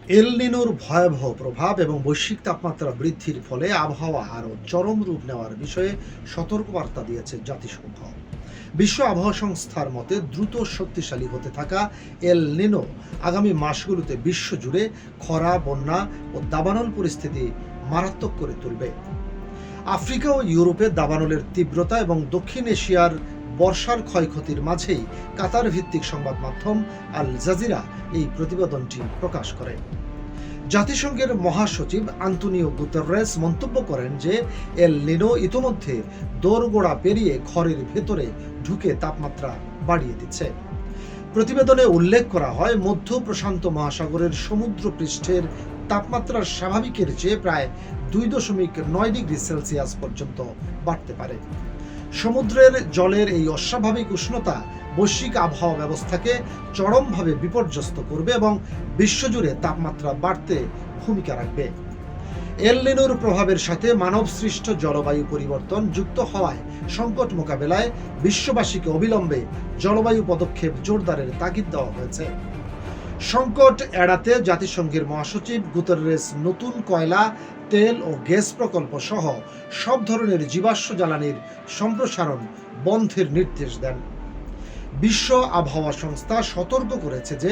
এল নিনোর ভয়াবহ প্রভাব এবং বৈশ্বিক তাপমাত্রা বৃদ্ধির ফলে আবহাওয়া আরও চরম রূপ নেওয়ার বিষয়ে সতর্কবার্তা দিয়েছে জাতিসংঘ। বিশ্ব আবহাওয়া সংস্থার মতে দ্রুত শক্তিশালী হতে থাকা এল নিনো আগামী মাসগুলোতে বিশ্বজুড়ে খরা, বন্যা ও দাবানল পরিস্থিতি মারাত্মক করে তুলবে। আফ্রিকা ও ইউরোপে দাবানলের তীব্রতা এবং দক্ষিণ এশিয়ার বর্ষার ক্ষয়ক্ষতির মাঝেই কাতার ভিত্তিক সংবাদ মাধ্যম আল জাজিরা এই প্রতিবেদনটি প্রকাশ করে। জাতিসংঘের মহাসচিব আন্তোনিও গুতেরেস মন্তব্য করেন যে এল নিনো ইতোমধ্যে দোরগোড়া পেরিয়ে ঘরের ভেতরে ঢুকে তাপমাত্রা বাড়িয়ে দিচ্ছে। প্রতিবেদনে উল্লেখ করা হয়, মধ্য প্রশান্ত মহাসাগরের সমুদ্র পৃষ্ঠের তাপমাত্রা স্বাভাবিকের চেয়ে প্রায় 2.9 ডিগ্রি সেলসিয়াস পর্যন্ত বাড়তে পারে। সমুদ্রের জলের এই অস্বাভাবিক উষ্ণতা বৈশ্বিক আবহাওয়া ব্যবস্থাকে চরমভাবে বিপর্যস্ত করবে এবং বিশ্বজুড়ে তাপমাত্রা বাড়তে ভূমিকা রাখবে। এল নিনোর প্রভাবের সাথে মানবসৃষ্ট জলবায়ু পরিবর্তন যুক্ত হওয়ায় সংকট মোকাবেলায় বিশ্ববাসীকে অবিলম্বে জলবায়ু পদক্ষেপ জোরদারের তাগিদ দেওয়া হয়েছে। সংকট এড়াতে জাতিসংঘের মহাসচিব গুতেরেস নতুন কয়লা, তেল ও গ্যাস প্রকল্প সহ সব ধরনের জীবাশ্ম জ্বালানির সম্প্রসারণ বন্ধের নির্দেশ দেন। বিশ্ব আবহাওয়া সংস্থা সতর্ক করেছে যে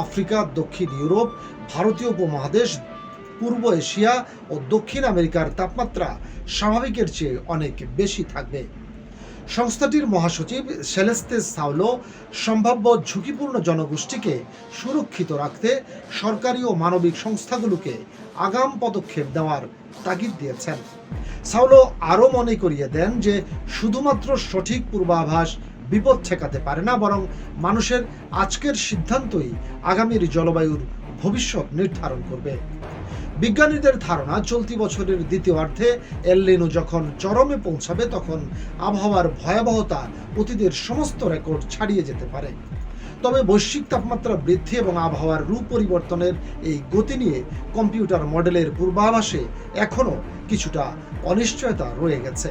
আফ্রিকা, দক্ষিণ ইউরোপ, ভারতীয় উপমহাদেশ, পূর্ব এশিয়া ও দক্ষিণ আমেরিকার তাপমাত্রা স্বাভাবিকের চেয়ে অনেক বেশি থাকবে। সংস্থাটির মহাসচিব সেলেস্তে সাউলো সম্ভাব্য ঝুঁকিপূর্ণ জনগোষ্ঠীকে সুরক্ষিত রাখতে সরকারি ও মানবিক সংস্থাগুলোকে আগাম পদক্ষেপ দেওয়ার তাগিদ দিয়েছেন। সাউলো আরও মনে করিয়ে দেন যে শুধুমাত্র সঠিক পূর্বাভাস বিপদ ঠেকাতে পারে না, বরং মানুষের আজকের সিদ্ধান্তই আগামীর জলবায়ুর ভবিষ্যৎ নির্ধারণ করবে। বিজ্ঞানীদের ধারণা, চলতি বছরের দ্বিতীয়ার্ধে এল নিনো যখন চরমে পৌঁছাবে তখন আবহাওয়ার ভয়াবহতা অতীতের সমস্ত রেকর্ড ছাড়িয়ে যেতে পারে। তবে বৈশ্বিক তাপমাত্রা বৃদ্ধি এবং আবহাওয়ার রূপ পরিবর্তনের এই গতি নিয়ে কম্পিউটার মডেলের পূর্বাভাসে এখনও কিছুটা অনিশ্চয়তা রয়ে গেছে।